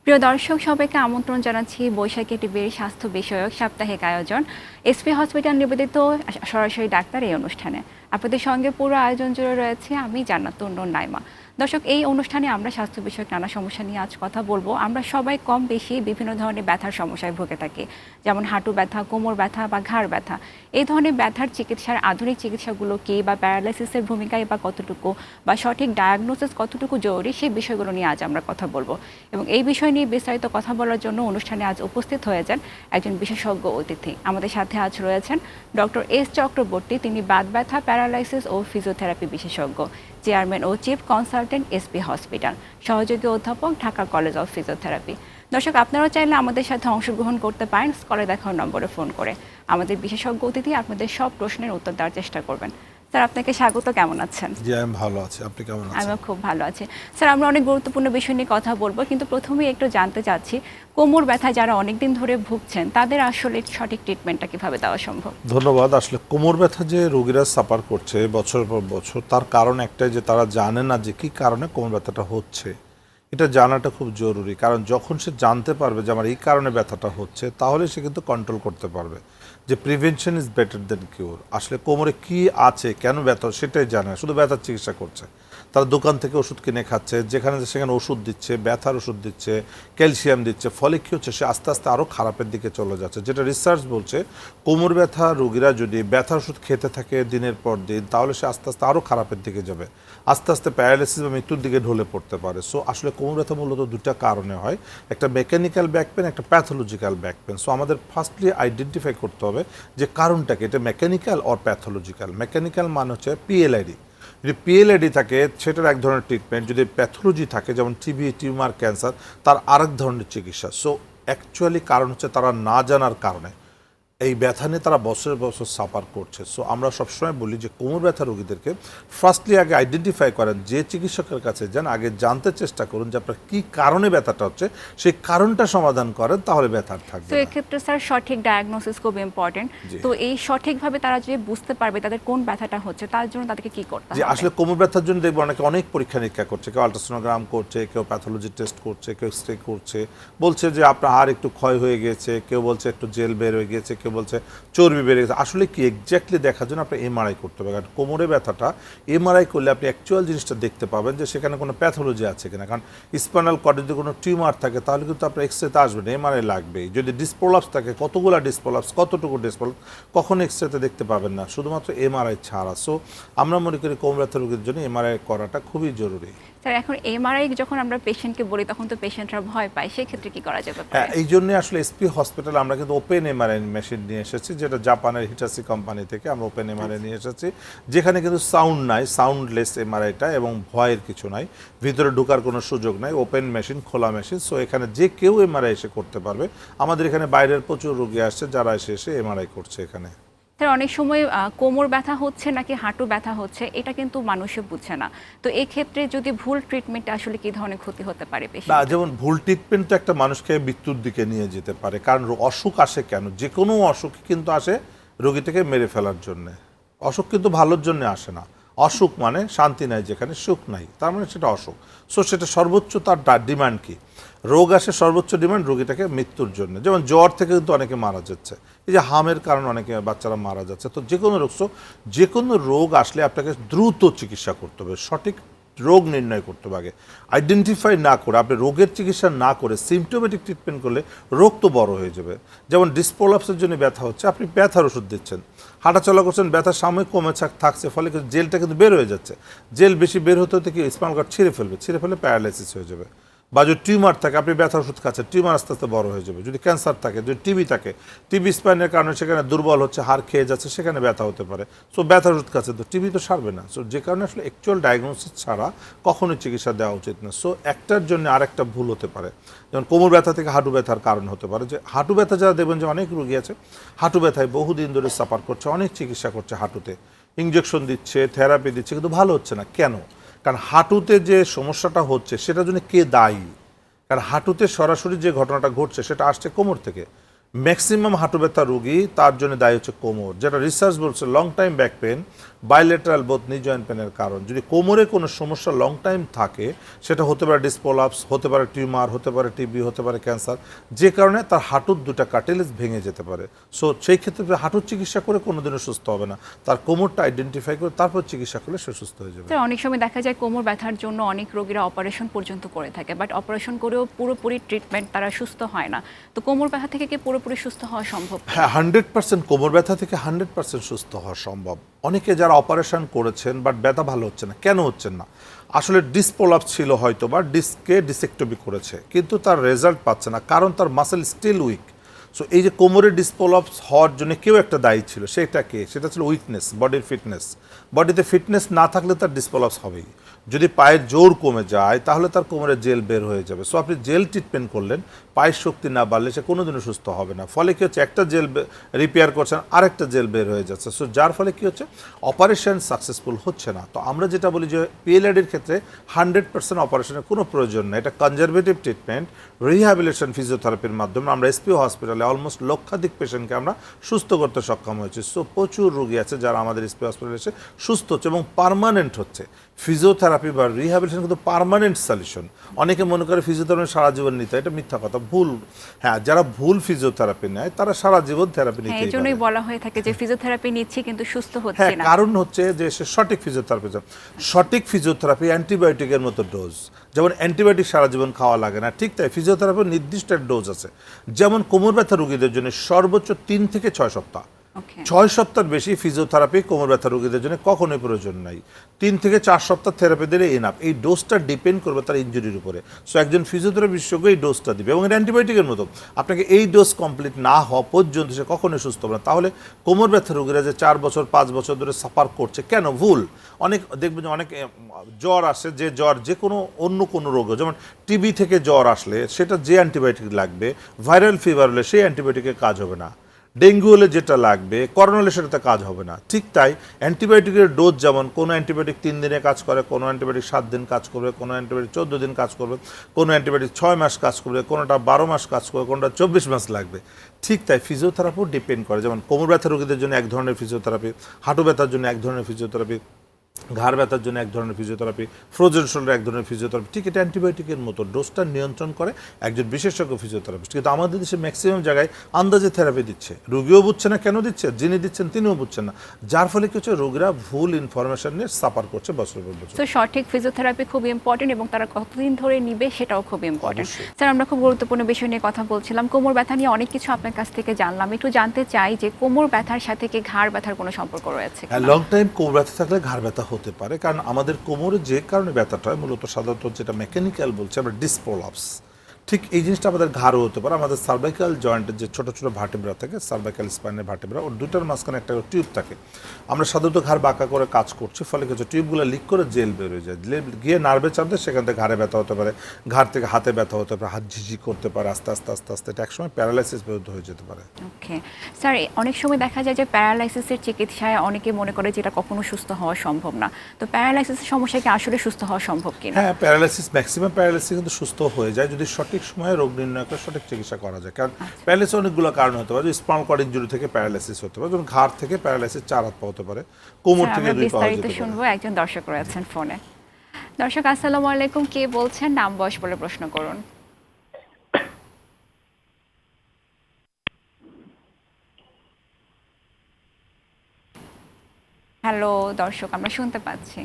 প্রিয় দর্শক সবাইকে আমন্ত্রণ জানাচ্ছি বৈশাখী টিভির স্বাস্থ্য বিষয়ক সাপ্তাহিক আয়োজন এসপি হসপিটাল নিবেদিত সরাসরি ডাক্তার এই অনুষ্ঠানে আপনাদের সঙ্গে পুরো আয়োজন জুড়ে রয়েছে আমি জান্নাতুন্নুর নাইমা। দর্শক, এই অনুষ্ঠানে আমরা স্বাস্থ্য বিষয়ক নানা সমস্যা নিয়ে আজ কথা বলবো। আমরা সবাই কম বেশি বিভিন্ন ধরনের ব্যথার সমস্যায় ভুগে থাকি, যেমন হাঁটু ব্যথা, কোমর ব্যথা বা ঘাড় ব্যথা। এই ধরনের ব্যথার চিকিৎসার আধুনিক চিকিৎসাগুলো কি, বা প্যারালাইসিসের ভূমিকায় বা কতটুকু, বা সঠিক ডায়াগনোসিস কতটুকু জরুরি, সেই বিষয়গুলো নিয়ে আজ আমরা কথা বলবো। এবং এই বিষয় নিয়ে বিস্তারিত কথা বলার জন্য অনুষ্ঠানে আজ উপস্থিত হয়ে যান একজন বিশেষজ্ঞ অতিথি। আমাদের সাথে আজ রয়েছেন ডক্টর এস চক্রবর্তী। তিনি বাত ব্যথা, প্যারালাইসিস ও ফিজিওথেরাপি বিশেষজ্ঞ, চেয়ারম্যান ও চিফ কনসালটেন্ট এসপি হসপিটাল, সহযোগী অধ্যাপক, ঢাকা কলেজ অফ ফিজিওথেরাপি। দর্শক, আপনারাও চাইলে আমাদের সাথে অংশগ্রহণ করতে পারেন স্ক্রিনে দেখানো নম্বরে ফোন করে। আমাদের বিশেষজ্ঞ অতিথি আপনাদের সব প্রশ্নের উত্তর দেওয়ার চেষ্টা করবেন। স্যার, আপনাকে স্বাগত। কেমন আছেন? জি, আমি ভালো আছি। আপনি কেমন আছেন? আমিও খুব ভালো আছি। স্যার, আমরা অনেক গুরুত্বপূর্ণ বিষয় নিয়ে কথা বলবো, কিন্তু প্রথমেই একটু জানতে চাচ্ছি, কোমর ব্যথা যারা অনেকদিন ধরে ভুগছেন তাদের আসলে সঠিক ট্রিটমেন্টটা কিভাবে দেওয়া সম্ভব? ধন্যবাদ। আসলে কোমর ব্যথা যে রোগীরা সাফার করছে বছর পর বছর, তার কারণ একটাই যে তারা জানে না যে কী কারণে কোমর ব্যথাটা হচ্ছে। এটা জানাটা খুব জরুরি, কারণ যখন সে জানতে পারবে যে আমার এই কারণে ব্যথাটা হচ্ছে, তাহলে সে কিন্তু কন্ট্রোল করতে পারবে। যে প্রিভেনশন ইজ বেটার দেন কিউর। আসলে কোমরে কী আছে, কেন ব্যথা, সেটাই জানে, শুধু ব্যথার চিকিৎসা করছে। তারা দোকান থেকে ওষুধ কিনে খাচ্ছে, যেখানে সেখানে ওষুধ দিচ্ছে, ব্যথার ওষুধ দিচ্ছে, ক্যালসিয়াম দিচ্ছে, ফলে কী হচ্ছে, সে আস্তে আস্তে আরও খারাপের দিকে চলে যাচ্ছে। যেটা রিসার্চ বলছে, কোমর ব্যথা রোগীরা যদি ব্যথার ওষুধ খেতে থাকে দিনের পর দিন, তাহলে সে আস্তে আস্তে আরও খারাপের দিকে যাবে, আস্তে আস্তে প্যারালাইসিস বা মৃত্যুর দিকে ঢলে পড়তে পারে। সো আসলে কোমর ব্যথা মূলত দুটা কারণে হয়, একটা মেকানিক্যাল ব্যাক পেন, একটা প্যাথোলজিক্যাল ব্যাক পেন। সো আমাদের ফার্স্টলি আইডেন্টিফাই করতে হবে যে কারণটাকে, এটা মেকানিক্যাল অর প্যাথোলজিক্যাল। মেকানিক্যাল মানে হচ্ছে পিএলআইডি। যদি পিএলআইডি থাকে সেটার এক ধরনের ট্রিটমেন্ট, যদি প্যাথোলজি থাকে যেমন টিবি, টিউমার, ক্যান্সার, তার আরেক ধরনের চিকিৎসা। সো অ্যাকচুয়ালি কারণ হচ্ছে তারা না জানার কারণে এই ব্যথা নিয়ে তারা বছরের বছর সাফার করছে। সো আমরা সবসময় বলি যে কোমর ব্যথা রোগীদেরকে ফার্স্টলি আগে আইডেন্টিফাই করেন, যে চিকিৎসকের কাছে যান আগে জানতে চেষ্টা করুন যে আপনার কী কারণে ব্যথাটা হচ্ছে, সেই কারণটা সমাধান করেন, তাহলে ব্যথা থাকবে তো না। এক্ষেত্রে স্যার সঠিক ডায়াগনোসিস খুব ইম্পর্টেন্ট। তো এই সঠিকভাবে তারা যদি বুঝতে পারবে তাদের কোন ব্যথাটা হচ্ছে, তার জন্য তাদেরকে কি করতে যে হবে? আসলে কোমর ব্যথার জন্য দেখবো অনেকে অনেক পরীক্ষা নিরীক্ষা করছে, কেউ আল্ট্রাসোনোগ্রাম করছে, কেউ প্যাথোলজি টেস্ট করছে, কেউ এক্সরে করছে, বলছে যে আপনার হাড় একটু ক্ষয় হয়ে গিয়েছে, কেউ বলছে একটু জেল বের হয়ে গিয়েছে, কেউ বলছে চর্বি বেড়ে গেছে। আসলে কি এক্স্যাক্টলি দেখার জন্য আপনার এমআরআই করতে হবে, কারণ কোমরে ব্যথাটা এমআরআই করলে আপনি অ্যাকচুয়াল জিনিসটা দেখতে পাবেন যে সেখানে কোনো প্যাথোলজি আছে কিনা। কারণ স্পাইনাল কর্ডে যদি কোনো টিউমার থাকে তাহলে কিন্তু আপনার এক্সরেতে আসবে না, এমআরআই লাগবেই। যদি ডিসপ্রোলাপস থাকে, কতগুলো ডিসপ্রোলাপস, কতটুকু ডিসপ্রোলাপস, কখনো এক্সরেতে দেখতে পাবেন না, শুধুমাত্র এমআরআই ছাড়া। সো আমরা মনে করি কোমর ব্যথা রোগীর জন্য এমআরআই করাটা খুবই জরুরি। স্যার, এখন এমআরআই যখন আমরা পেশেন্টকে বলি তখন তো পেশেন্টরা ভয় পায়, সেই ক্ষেত্রে কি করা যেতে পারে? হ্যাঁ, এই জন্য আসলে এসপি হসপিটালে আমরা কিন্তু ওপেন এমআরআই মেশিন নিয়ে এসেছি, যেটা জাপানের হিটাসি কোম্পানি থেকে আমরা ওপেন এমআরআই নিয়ে এসেছি, যেখানে কিন্তু সাউন্ড নাই, সাউন্ডলেস এমআরআইটা, এবং ভয়ের কিছু নাই, ভিতরে ঢোকার কোনো সুযোগ নাই, ওপেন মেশিন, খোলা মেশিন। সো এখানে যে কেউ এমআরআই এসে করতে পারবে। আমাদের এখানে বাইরের প্রচুর রোগী আসছে যারা এসে এমআরআই করছে এখানে। স্যার, অনেক সময় কোমর ব্যথা হচ্ছে নাকি হাঁটু ব্যথা হচ্ছে এটা কিন্তু মানুষে বুঝছে না। তো এই ক্ষেত্রে যদি ভুল ট্রিটমেন্টে আসলে কি ধরনের ক্ষতি হতে পারে না, পেশেন্ট? যেমন ভুল ট্রিটমেন্ট তো একটা মানুষকে মৃত্যুর দিকে নিয়ে যেতে পারে। কারণ অসুখ আসে কেন, যে কোনো অসুখ কিন্তু আসে রোগীটাকে মেরে ফেলার জন্যে। অসুখ কিন্তু ভালোর জন্য আসে না। অসুখ মানে শান্তি নাই যেখানে, সুখ নাই, তার মানে সেটা অসুখ। সো সেটা সর্বোচ্চ তার ডিমান্ড কি, রোগ আসে সর্বোচ্চ ডিমান্ড রোগীটাকে মৃত্যুর জন্য। যেমন জ্বর থেকে কিন্তু অনেকে মারা যাচ্ছে, এই যে হামের কারণে অনেকে বাচ্চারা মারা যাচ্ছে। তো যে কোনো রোগ, যে কোনো রোগ আসলে আপনাকে দ্রুত চিকিৎসা করতে হবে, সঠিক রোগ নির্ণয় করতে হবে। আগে আইডেন্টিফাই না করে, আপনি রোগের চিকিৎসা না করে সিমটোমেটিক ট্রিটমেন্ট করলে রোগ তো বড় হয়ে যাবে। যেমন ডিসপ্রোলাপসের জন্য ব্যথা হচ্ছে, আপনি ব্যথার ওষুধ দিচ্ছেন, হাঁটাচলা করছেন, ব্যথা সাময়িক কমে থাকছে, ফলে কিন্তু জেলটা কিন্তু বের হয়ে যাচ্ছে। জেল বেশি বের হতে হতে কি স্পাইনাল কর্ড ছিঁড়ে ফেললে প্যারালাইসিস হয়ে যাবে। বা যদি টিউমার থাকে, আপনি ব্যথার ওষুধ খাচ্ছেন, টিউমার আস্তে আস্তে বড় হয়ে যাবে। যদি ক্যান্সার থাকে, যদি টিবি থাকে, টিবি স্পাইনের কারণে সেখানে দুর্বল হচ্ছে, হাড় খেয়ে যাচ্ছে, সেখানে ব্যথা হতে পারে। সো ব্যথার ওষুধ খাচ্ছে, তো টিবি তো সারবে না। সো যে কারণে আসলে অ্যাকচুয়াল ডায়াগনোসিস ছাড়া কখনোই চিকিৎসা দেওয়া উচিত না। সো একটার জন্য আরেকটা ভুল হতে পারে। যেমন কোমর ব্যথা থেকে হাঁটু ব্যথার কারণ হতে পারে, যে হাঁটু ব্যথা যারা দেখবেন যে অনেক রোগী আছে হাঁটু ব্যথায় বহুদিন ধরে সাফার করছে, অনেক চিকিৎসা করছে, হাঁটুতে ইঞ্জেকশন দিচ্ছে, থেরাপি দিচ্ছে, কিন্তু ভালো হচ্ছে না। কেন? কারণ হাঁটুতে যে সমস্যাটা হচ্ছে সেটার জন্য কে দায়ী? কারণ হাঁটুতে সরাসরি যে ঘটনাটা ঘটছে সেটা আসছে কোমর থেকে। ম্যাক্সিমাম হাঁটু ব্যথা রোগী তার জন্য দায়ী হচ্ছে কোমর, যেটা রিসার্চ বলছে long time back pain bilateral both নি জয়েন্ট পেনের কারণ। যদি কোমরে কোনো সমস্যা লং টাইম থাকে, সেটা হতে পারে ডিসপোলাপস, হতে পারে টিউমার, হতে পারে টিবি, হতে পারে ক্যান্সার, যে কারণে তার হাঁটুর দুটা কার্টিলেজ ভেঙে যেতে পারে। সো সেই ক্ষেত্রে হাঁটুর চিকিৎসা করে কোনোদিনও সুস্থ হবে না, তার কোমরটা আইডেন্টিফাই করে তারপর চিকিৎসা করলে সে সুস্থ হয়ে যাবে। স্যার অনেক সময় দেখা যায় কোমর ব্যথার জন্য অনেক রোগীরা অপারেশন পর্যন্ত করে থাকে, বাট অপারেশন করেও পুরোপুরি ট্রিটমেন্ট তারা সুস্থ হয় না। তো কোমর ব্যথা থেকে কি পুরোপুরি সুস্থ হওয়া সম্ভব? হ্যাঁ, 100% কোমর ব্যথা থেকে 100% সুস্থ হওয়া সম্ভব। অনেকে যারা অপারেশন করেছেন বাট ব্যথা ভালো হচ্ছে না, কেন হচ্ছেন না? আসলে ডিসপোলাপস ছিল হয়তো, বা ডিস্কে ডিসেক্টমি করেছে, কিন্তু তার রেজাল্ট পাচ্ছে না, কারণ তার মাসেল স্টিল উইক। সো এই যে কোমরের ডিসপোলাপস হওয়ার জন্য কেউ একটা দায়ী ছিল, সেটা কে? সেটা ছিল উইকনেস, বডির ফিটনেস। বডিতে ফিটনেস না থাকলে তার ডিসপোলাপস হবেই। যদি পায়ের জোর কমে যায় তাহলে তার কোমরে জেল বের হয়ে যাবে। সো আপনি জেল ট্রিটমেন্ট করলেন, পায়ের শক্তি না বাড়লে সে কোনোদিনও সুস্থ হবে না। ফলে কী হচ্ছে, একটা জেল রিপেয়ার করছেন, আরেকটা জেল বের হয়ে যাচ্ছে। সো যার ফলে কী হচ্ছে, অপারেশন সাকসেসফুল হচ্ছে না। তো আমরা যেটা বলি যে পিএলআইডির ক্ষেত্রে 100% অপারেশনের কোনো প্রয়োজন নেই। এটা কনজারভেটিভ ট্রিটমেন্ট, রিহ্যাবিলিটেশন, ফিজিওথেরাপির মাধ্যমে আমরা এসপিও হসপিটালে অলমোস্ট লক্ষাধিক পেশেন্টকে আমরা সুস্থ করতে সক্ষম হয়েছি। সো প্রচুর রোগী আছে যারা আমাদের এসপিও হসপিটালে এসে সুস্থ হচ্ছে এবং পার্মানেন্ট হচ্ছে। ফিজিওথেরাপি বা রিহ্যাবিলিটেশন কিন্তু পার্মানেন্ট সলিউশন। অনেকে মনে করে ফিজিওথেরাপি সারা জীবন নিতে, এটা মিথ্যা কথা, ভুল। হ্যাঁ, যারা ভুল ফিজিওথেরাপি নেয় তারা সারা জীবন থেরাপি হ্যাঁ, নিতে এই জন্যই বলা হয়ে থাকে যে ফিজিওথেরাপি নিচ্ছি কিন্তু সুস্থ হচ্ছে হ্যাঁ, না। কারণ হচ্ছে যে সে সঠিক ফিজিওথেরাপি। সঠিক ফিজিওথেরাপি অ্যান্টিবায়োটিকের মতো ডোজ। যেমন অ্যান্টিবায়োটিক সারা জীবন খাওয়া লাগে না, ঠিক তাই ফিজিওথেরাপির নির্দিষ্ট একটা ডোজ আছে। যেমন কোমর ব্যথা রোগীদের জন্য সর্বোচ্চ 3 থেকে 6 সপ্তাহ, ওকে। 6 সপ্তাহের বেশি ফিজিওথেরাপি কোমর ব্যথা রোগীদের জন্য কখনোই প্রয়োজন নাই। 3 থেকে 4 সপ্তাহ থেরাপি দিলে এনাফ। এই ডোজটা ডিপেন্ড করবে তার ইনজুরির উপরে। সো একজন ফিজিওথেরাপি বিশেষজ্ঞ এই ডোজটা দিবে, এবং এটা অ্যান্টিবায়োটিকের মতো। আপনাকে এই ডোজ কমপ্লিট না হওয়া পর্যন্ত সে কখনোই সুস্থ হবে না। তাহলে কোমর ব্যথা রোগীরা যে 4 বছর 5 বছর ধরে সাফার করছে, কেন? ভুল। অনেক দেখবেন যে অনেক জ্বর আসে, যে জ্বর যে কোনো অন্য কোনো রোগ, যেমন টিবি থেকে জ্বর আসলে সেটা যে অ্যান্টিবায়োটিক লাগবে, ভাইরাল ফিভার হলে সেই অ্যান্টিবায়োটিকের কাজ হবে না, ডেঙ্গু হলে যেটা লাগবে, করোনা হলে সেটাতে কাজ হবে না। ঠিক তাই অ্যান্টিবায়োটিকের ডোজ যেমন কোনো অ্যান্টিবায়োটিক 3 দিনে কাজ করে, কোনো অ্যান্টিবায়োটিক 7 দিন কাজ করবে, কোনো অ্যান্টিবায়োটিক 14 দিন কাজ করবে, কোনো অ্যান্টিবায়োটিক 6 মাস কাজ করবে, কোনোটা 12 মাস কাজ করবে, কোনোটা 24 মাস লাগবে। ঠিক তাই ফিজিওথেরাপিও ডিপেন্ড করে। যেমন কোমর ব্যথা রোগীদের জন্য এক ধরনের ফিজিওথেরাপি, হাঁটু ব্যথার জন্য এক ধরনের ফিজিওথেরাপি, ঘাড় ব্যথার জন্য এক ধরনের ফিজিওথেরাপি, ফ্রোজেন শোল্ডার এক ধরনের ফিজিওথেরাপি। ঠিক এটা অ্যান্টিবায়োটিকের মতো, ডোজটা নিয়ন্ত্রণ করে একজন বিশেষজ্ঞ ফিজিওথেরাপিস্ট। কিন্তু আমাদের দেশে ম্যাক্সিমাম জায়গায় আন্দাজে থেরাপি দিচ্ছে, রোগীও বুঝছে না কেন দিচ্ছে, যিনি দিচ্ছেন তিনিও বুঝছেন না, যার ফলে কিছু রোগীরা ভুল ইনফরমেশন নিয়ে সাফার করছে বছর পর বছর। তো সঠিক ফিজিওথেরাপি খুব ইম্পর্টেন্ট, এবং তারা কতদিন ধরে নিবে সেটাও খুব ইম্পর্টেন্ট। অবশ্যই। স্যার আমরা খুব গুরুত্বপূর্ণ বিষয় নিয়ে কথা বলছিলাম, কোমর ব্যথা নিয়ে অনেক কিছু আপনার কাছ থেকে জানলাম। একটু জানতে চাই যে কোমর ব্যথার সাথে কি ঘাড় ব্যথার কোনো সম্পর্ক রয়েছে হ্যাঁ, কিনা? লং টাইম কোমর ব্যথা থাকলে ঘাড় ব্যথা হতে পারে, কারণ আমাদের কোমরে যে কারণে ব্যথাটা হয় মূলত সাধারণত যেটা মেকানিক্যাল বলছে আমরা ডিসপ্রোলাপস। ঠিক এই জিনিসটা আমাদের ঘাড়ও হতে পারে। আমাদের সার্ভাইকাল জয়েন্টের যে ছোটো ছোটো ভার্টেব্রা থাকে, সার্ভাইকাল স্পাইনের ভার্টেব্রা, ওর দুটার মাঝখানে একটা টিউব থাকে। আমরা সাধারণত ঘাড় বাঁকা করে কাজ করছি, ফলে কিছু টিউবগুলো লিক করে জেল বের হয়ে যায়, গিয়ে নার্ভে চাপ দেয়, সেখান থেকে ঘাড়ে ব্যথা হতে পারে, ঘাড় থেকে হাতে ব্যথা হতে পারে, হাত ঝিঝি করতে পারে, আস্তে আস্তে আস্তে আস্তে এটা একসময় প্যারালাইসিস পর্যন্ত হয়ে যেতে পারে। ওকে স্যার, অনেক সময় দেখা যায় যে প্যারালাইসিসের চিকিৎসায় অনেকে মনে করে যে এটা কখনো সুস্থ হওয়া সম্ভব না। তো প্যারালাইসিসের সমস্যা কি আসলে সুস্থ হওয়া সম্ভব কিনা? হ্যাঁ, প্যারালাইসিস, ম্যাক্সিমাম প্যারালাইসিস কিন্তু সুস্থ হয়ে যায় যদি সঠিক সময়ে রোগ নির্ণয় করে সঠিক চিকিৎসা করা যায়। কারণ প্যারালাইসিস অনেকগুলো কারণ হতে পারে। স্পাইনাল কর্ড ইনজুরি থেকে প্যারালাইসিস হতে পারে, যেমন ঘাড় থেকে প্যারালাইসিস 4 হাত পা হতে পারে, কোমর স্যার, থেকে আমরা 2 পা হতে বিস্তারিত পারে। শুনবো, একজন দর্শক রয়েছেন ফোনে। দর্শক আসসালামু আলাইকুম, কে বলছেন? নাম বয়স বলে প্রশ্ন করুন। হ্যালো দর্শক, আমরা শুনতে পাচ্ছি।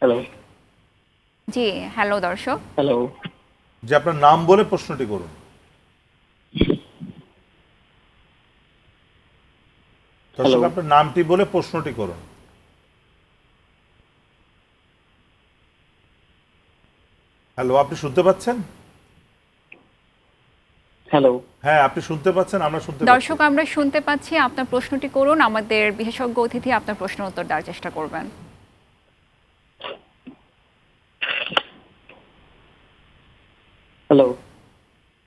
হ্যালো। জি, হ্যালো দর্শক। হ্যালো। যে আপনার নাম বলে প্রশ্নটি করুন। দর্শক, আপনার নামটি বলে প্রশ্নটি করুন। হ্যালো, আপনি শুনতে পাচ্ছেন? হ্যালো। হ্যাঁ, আপনি শুনতে পাচ্ছেন, আমরা শুনতে পাচ্ছি। দর্শক, আমরা শুনতে পাচ্ছি, আপনার প্রশ্নটি করুন, আমাদের বিশেষজ্ঞ অতিথি আপনার প্রশ্নের উত্তর দেওয়ার চেষ্টা করবেন। হ্যালো।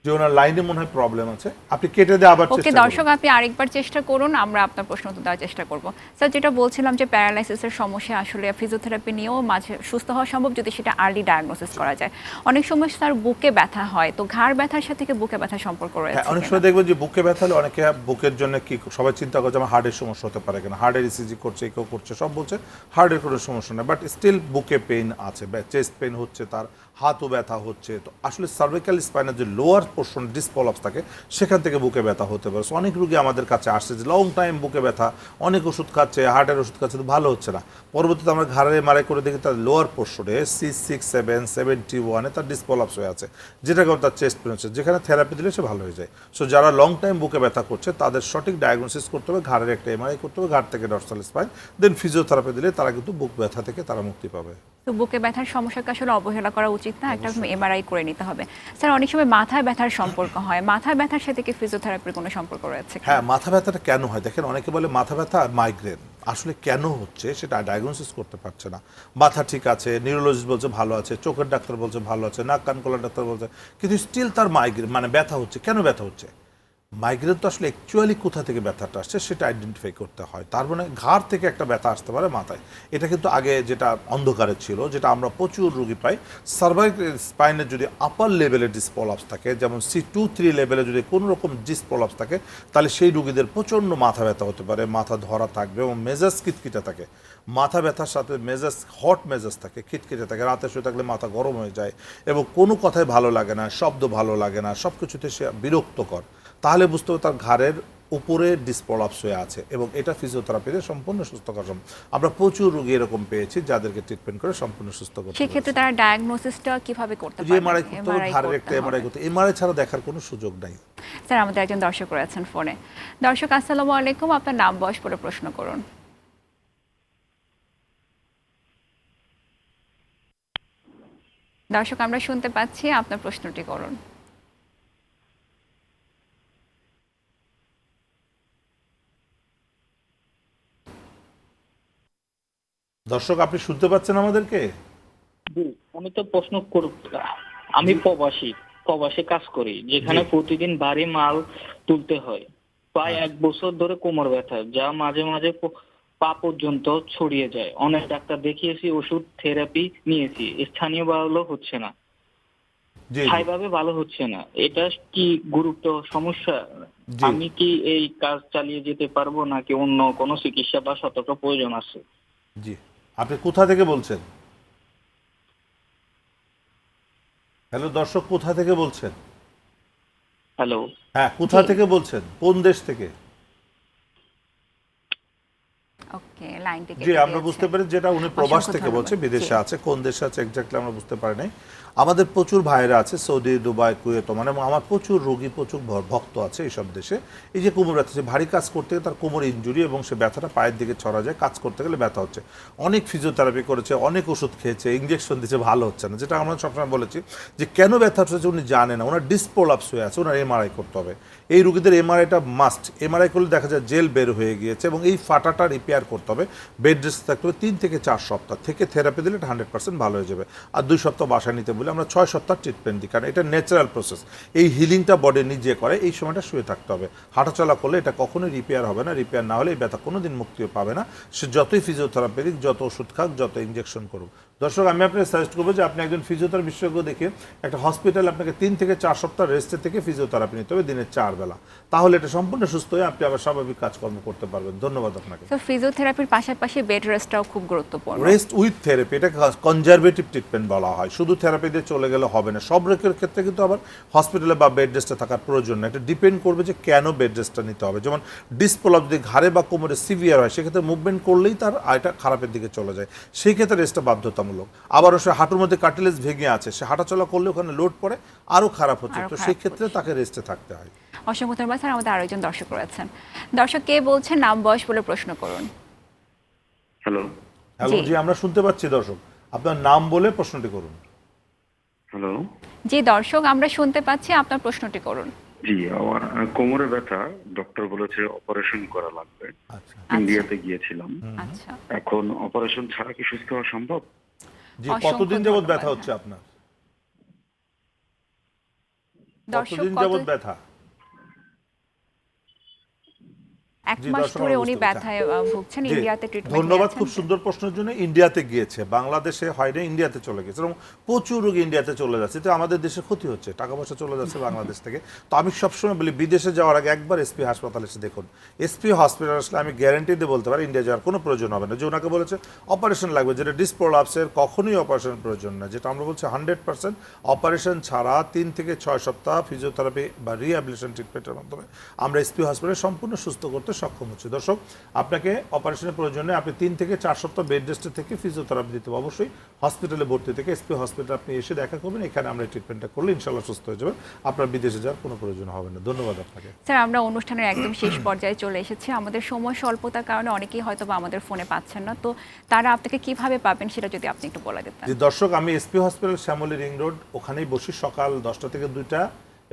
যে ওনার লাইনে মনে হয় প্রবলেম আছে, আপনি কেটে দিয়ে আবার ওকে চেষ্টা করুন। দর্শক, আপনি আরেকবার চেষ্টা করুন, আমরা আপনার প্রশ্ন উত্তর দেওয়ার চেষ্টা করব। স্যার, যেটা বলছিলাম যে প্যারালাইসিসের সমস্যা আসলে ফিজিওথেরাপি নিয়েও মাঝে সুস্থ হওয়া সম্ভব যদি সেটা আর্লি ডায়াগনোসিস করা যায়। অনেক সময় স্যার বুকে ব্যথা হয়, তো ঘাড় ব্যথার সাথে কি বুকে ব্যথার সম্পর্ক হ্যাঁ, রয়েছে অনেক কিনা? সময় দেখবেন যে বুকে ব্যথা হলে অনেকে বুকের জন্য কি সবাই চিন্তা করছে আমার হার্টের সমস্যা হতে পারে কিনা, হার্টের ইসিজি করছে, কেউ করছে, সব বলছে হার্টের কোনো সমস্যা নেই, বাট স্টিল বুকে পেইন আছে, চেস্ট পেইন হচ্ছে, তার হাতও ব্যথা হচ্ছে। তো আসলে সার্ভিক্যাল স্পাইনের যে লোয়ার পোর্শন ডিসপলাপস থাকে সেখান থেকে বুকে ব্যথা হতে পারে। So, অনেক রুগী আমাদের কাছে আসছে যে লং টাইম বুকে ব্যথা, অনেক ওষুধ খাচ্ছে, হার্টের ওষুধ খাচ্ছে, তো ভালো হচ্ছে না। পরবর্তীতে আমরা ঘাড়ে মারাই করে দেখি তার লোয়ার পোর্শনে C6-7-71 তার ডিসপলাপস হয়ে আছে, যেটা কারণে তার চেস্ট পেন হচ্ছে, যেখানে থেরাপি দিলে সে ভালো হয়ে যায়। সো যারা লং টাইম বুকে ব্যথা করছে তাদের সঠিক ডায়াগনোসিস করতে হবে, ঘাড়ের একটা এমআরআই করতে হবে, ঘাড় থেকে ডর্সাল স্পাইন, দেন ফিজিওথেরাপি দিলে তারা কিন্তু বুক ব্যথা থেকে তারা মুক্তি পাবে। তো বুকে ব্যথার সমস্যাকে আসলে অবহেলা করা উচিত না, একটা এমআরআই করে নিতে হবে। স্যার, অনেক সময় মাথায় ব্যথার সম্পর্ক হয়, মাথায় ব্যথার সাথে কি ফিজিওথেরাপির কোনো সম্পর্ক রয়েছে কিনা? হ্যাঁ, মাথা ব্যথাটা কেন হয় দেখেন, অনেকে বলে মাথা ব্যথা আর মাইগ্রেন, আসলে কেন হচ্ছে সেটা ডায়াগনোসিস করতে পারছে না। মাথা ঠিক আছে, নিউরোলজিস্ট বলছে ভালো আছে, চোখের ডাক্তার বলছে ভালো আছে, নাক কান গলার ডাক্তার বলছে, কিন্তু স্টিল তার মাইগ্রেন মানে ব্যথা হচ্ছে। কেন ব্যথা হচ্ছে? মাইগ্রেন তো আসলে অ্যাকচুয়ালি কোথা থেকে ব্যথাটা আসছে সেটা আইডেন্টিফাই করতে হয়। তার মানে ঘাড় থেকে একটা ব্যথা আসতে পারে মাথায়। এটা কিন্তু আগে যেটা অন্ধকারে ছিল, যেটা আমরা প্রচুর রোগী পাই, সার্ভাইকাল স্পাইনের যদি আপার লেভেলে ডিসপলাপস থাকে, যেমন C2-3 লেভেলে যদি কোনো রকম ডিসপলাপস থাকে, তাহলে সেই রোগীদের প্রচণ্ড মাথা ব্যথা হতে পারে, মাথা ধরা থাকবে এবং মেজাজ খিটখিটে থাকে। মাথা ব্যথার সাথে মেজাজ হট মেজাজ থাকে, খিটখিটে থাকে, রাতে শুয়ে থাকলে মাথা গরম হয়ে যায় এবং কোনো কথাই ভালো লাগে না, শব্দ ভালো লাগে না, সব কিছুতে সে বিরক্তকর। তাহলে বুঝতে হবে তার ঘাড়ের উপরে ডিসপ্রলাপস হয়ে আছে এবং এটা ফিজিওথেরাপিতে সম্পূর্ণ সুস্থ করা সম্ভব। আমরা প্রচুর রোগী এরকম পেয়েছি যাদেরকে ট্রিটমেন্ট করে সম্পূর্ণ সুস্থ করতে সেক্ষেত্রে পেরেছি। তারা ডায়াগনোসিসটা কিভাবে করতে যে পারবে? এমআরআই করতে হবে, ঘাড়ের একটা এমআরআই করতে, এমআরআই ছাড়া দেখার কোনো সুযোগ নাই। স্যার, আমাদের একজন দর্শক রয়েছেন ফোনে। দর্শক, আসসালামু আলাইকুম, আপনার নাম বয়স বলে প্রশ্ন করুন। দর্শক, আমরা শুনতে পাচ্ছি, আপনার প্রশ্নটি করুন। দর্শক, আপনি শুনতে পাচ্ছেন আমাদেরকে? জি, আমি তো প্রশ্ন করব। আমি প্রবাসী কাজ করি, যেখানে জি। প্রতিদিন ভারী মাল তুলতে হয়। প্রায় হ্যাঁ। 1 বছর ধরে কোমর ব্যথা, যা মাঝে মাঝে পা পর্যন্ত ছড়িয়ে যায়। অনেক ডাক্তার দেখিয়েছি, ওষুধ থেরাপি নিয়েছি, স্থানীয় ভালো হচ্ছে না, জি জি স্থায়ীভাবে ভালো হচ্ছে না। এটা কি গুরুতর সমস্যা? জি আমি কি এই কাজ চালিয়ে যেতে পারবো, নাকি অন্য কোনো চিকিৎসা বা সতর্ক প্রয়োজন আছে? জি। আপনি কোথা থেকে বলছেন? হ্যালো দর্শক, কোথা থেকে বলছেন? হ্যালো। হ্যাঁ, কোথা জি। থেকে বলছেন, কোন দেশ থেকে? ওকে, লাইনটি জি, কেটে আমরা গিয়েছে। বুঝতে পারি যেটা উনি প্রবাস অসংখ্য থেকে ধন্যবাদ। বলছে, বিদেশে জি। আছে, কোন দেশে আছে এক্স্যাক্টলি আমরা বুঝতে পারি নাই। আমাদের প্রচুর ভাইরা আছে সৌদি, দুবাই, কুয়েত, মানে আমার প্রচুর রোগী, প্রচুর ভক্ত আছে এইসব দেশে। এই যে কোমর ব্যথা, যে ভারী কাজ করতে গেলে তার কোমর ইনজুরি এবং সে ব্যথাটা পায়ের দিকে ছড়া যায়, কাজ করতে গেলে ব্যথা হচ্ছে, অনেক ফিজিওথেরাপি করেছে, অনেক ওষুধ খেয়েছে, ইঞ্জেকশন দিচ্ছে, ভালো হচ্ছে না। যেটা আমরা সবসময় বলেছি যে কেন ব্যথা হচ্ছে উনি জানে না, ওনার ডিসপ্রলাপস হয়ে আছে, ওনার এমআরআই করতে হবে। এই রোগীদের এমআরআইটা মাস্ট। এমআরআই করলে দেখা যায় জেল বের হয়ে গিয়েছে এবং এই ফাটাটা রিপেয়ার করতে হবে, বেড রেস্ট থাকতে হবে 3 থেকে 4 সপ্তাহ, থেকে থেরাপি দিলে এটা 100% ভালো হয়ে যাবে। আর 2 সপ্তাহ বাসায় নিতে বলে আমরা 6 সপ্তাহ ট্রিটমেন্ট দিই, কারণ এটা ন্যাচারাল প্রসেস। এই হিলিংটা বডি নিজে করে, এই সময়টা শুয়ে থাকতে হবে। হাঁটাচলা করলে এটা কখনোই রিপেয়ার হবে না, রিপেয়ার না হলে এই ব্যথা কোনোদিন মুক্তিও পাবে না, সে যতই ফিজিওথেরাপি দিক, যত ওষুধ খাক, যত ইঞ্জেকশন করুক। দর্শক, আমি আপনাকে সাজেস্ট করবো যে আপনি একজন ফিজিওথেরাপি বিশেষজ্ঞ দেখে একটা হসপিটালে আপনাকে 3 থেকে 4 সপ্তাহ রেস্টে থেকে ফিজিওথেরাপি নিতে হবে দিনে 4 বেলা, তাহলে এটা সম্পূর্ণ সুস্থ হয়ে আপনি আবার স্বাভাবিক কাজকর্ম করতে পারবেন। ধন্যবাদ আপনাকে। তো ফিজিওথেরাপির পাশাপাশি বেড রেস্টটাও খুব গুরুত্বপূর্ণ। রেস্ট উইথ থেরাপি, এটা কনজারভেটিভ ট্রিটমেন্ট বলা হয়। শুধু থেরাপি দিয়ে চলে গেলে হবে না, সব রোগের ক্ষেত্রে কিন্তু আবার হসপিটালে বা বেড রেস্টে থাকার প্রয়োজন না। এটা ডিপেন্ড করবে যে কেন বেড রেস্টটা নিতে হবে। যেমন ডিসপ্রলাপ যদি ঘাড়ে বা কোমরে সিভিয়ার হয়, সেক্ষেত্রে মুভমেন্ট করলেই তার এটা খারাপের দিকে চলে যায়, সেই ক্ষেত্রে রেস্টটা বাধ্যতামূলক। আবার সে হাঁটুর মধ্যে কার্টিলেজ ভেঙে আছে, সে হাঁটাচলা করলে ওখানে লোড পড়ে, আরও খারাপ হচ্ছে, আরো তো খারাপ সেই ক্ষেত্রে হচ্ছে। তাকে রেস্টে থাকতে হয়। অসংখ্য ধন্যবাদ স্যার। আমাদের আরো একজন দর্শক রয়েছেন। দর্শক, কে বলছেন, নাম বয়স বলে প্রশ্ন করুন। হ্যালো। হ্যালো, জি। জি আমরা শুনতে পাচ্ছি দর্শক, আপনার নাম বলে প্রশ্নটি করুন। হ্যালো। জি দর্শক, আমরা শুনতে পাচ্ছি, আপনার প্রশ্নটি করুন। জি, আমার কোমরে ব্যথা, ডক্টর বলেছে অপারেশন করা লাগবে। আচ্ছা। ইন্ডিয়াতে গিয়েছিলাম। আচ্ছা। এখন অপারেশন ছাড়া কি সুস্থ হওয়া সম্ভব? জি, অসংখ্য কতদিন যাবত ধন্যবাদ। ব্যথা হচ্ছে আপনার? দর্শক কতদিন কত যাবত ব্যথা? এক জি, মাস দর্শক ধরে আমরা উনি বুঝতে পেরেছি। ব্যথায় ভুগছেন, জি, ইন্ডিয়াতে ট্রিটমেন্ট ধন্যবাদ, খুব সুন্দর প্রশ্নের জন্য। ইন্ডিয়াতে গিয়েছে, বাংলাদেশে হয়নি, ইন্ডিয়াতে চলে গেছে এবং প্রচুর রোগী ইন্ডিয়াতে চলে যাচ্ছে। তো আমাদের দেশে ক্ষতি হচ্ছে, টাকা পয়সা চলে যাচ্ছে বাংলাদেশ থেকে। তো আমি সবসময় বলি বিদেশে যাওয়ার আগে একবার এসপি হাসপাতালে এসে দেখুন। এসপি হসপিটাল আসলে আমি গ্যারান্টি দিয়ে বলতে পারি ইন্ডিয়া যাওয়ার কোনো প্রয়োজন হবে না। যে ওনাকে বলেছে অপারেশন লাগবে, যেটা ডিসপ্রোলাপসের কখনোই অপারেশন প্রয়োজন না, যেটা আমরা বলছি 100% অপারেশন ছাড়া 3 থেকে 6 সপ্তাহ ফিজিওথেরাপি বা রিহ্যাবিলিটেশন ট্রিটমেন্টের মাধ্যমে আমরা এসপি হসপিটালে সম্পূর্ণ সুস্থ করতে সক্ষম হচ্ছি। দর্শক, আপনাকে অপারেশনের প্রয়োজনে আপনি 3 থেকে 4 সপ্তাহ বেড রেস্টে থেকে ফিজিওথেরাপি দিতে হবে। অবশ্যই হসপিটালে ভর্তি থেকে এসপি হসপিটাল আপনি এসে দেখা করবেন, এখানে আমরা ট্রিটমেন্টটা করলে ইনশাল্লাহ সুস্থ হয়ে যাবেন, আপনার বিদেশে যাওয়ার কোনো প্রয়োজন হবে না। ধন্যবাদ আপনাকে। স্যার, আমরা অনুষ্ঠানের একদম শেষ পর্যায়ে চলে এসেছি। আমাদের সময় স্বল্পতার কারণে অনেকেই হয়তো বা আমাদের ফোনে পাচ্ছেন না, তো তারা আপনাকে কিভাবে পাবেন সেটা যদি আপনি একটু বলে দিতেন। যে দর্শক, আমি SP hospital Shyamoli ring road, ওখানেই বসি সকাল 10টা থেকে 2টা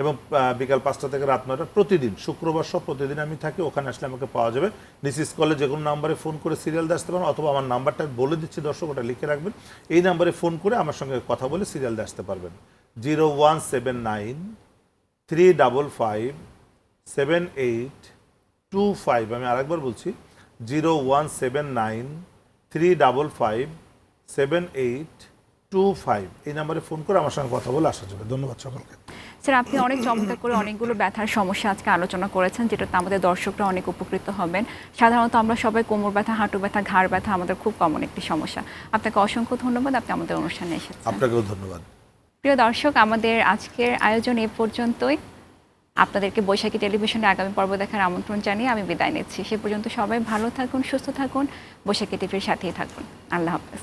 এবং বিকাল 5টা থেকে রাত 9টা প্রতিদিন, শুক্রবার সব প্রতিদিন আমি থাকি। ওখানে আসলে আমাকে পাওয়া যাবে। নিসিস কলে যে কোনো নাম্বারে ফোন করে সিরিয়াল দিয়ে আসতে পারেন, অথবা আমার নাম্বারটা বলে দিচ্ছি দর্শক, ওটা লিখে রাখবেন। এই নাম্বারে ফোন করে আমার সঙ্গে কথা বলে সিরিয়াল দিয়ে আসতে পারবেন। 0179-355-7825। আমি আরেকবার বলছি, 0179-355-7825। এই নাম্বারে ফোন করে আমার সঙ্গে কথা বলে আসা যাবে। ধন্যবাদ সকলকে। স্যার, আপনি অনেক চমৎকার করে অনেকগুলো ব্যথার সমস্যা আজকে আলোচনা করেছেন, যেটাতে আমাদের দর্শকরা অনেক উপকৃত হবেন। সাধারণত আমরা সবাই কোমর ব্যথা, হাঁটু ব্যথা, ঘাড় ব্যথা আমাদের খুব কমন একটি সমস্যা। আপনাকে অসংখ্য ধন্যবাদ, আপনি আমাদের অনুষ্ঠানে এসেছেন। আপনাকেও ধন্যবাদ। প্রিয় দর্শক, আমাদের আজকের আয়োজন এ পর্যন্তই। আপনাদেরকে বৈশাখী টেলিভিশনের আগামী পর্ব দেখার আমন্ত্রণ জানিয়ে আমি বিদায় নিচ্ছি। সে পর্যন্ত সবাই ভালো থাকুন, সুস্থ থাকুন, বৈশাখী টিভির সাথেই থাকুন। আল্লাহ হাফেজ।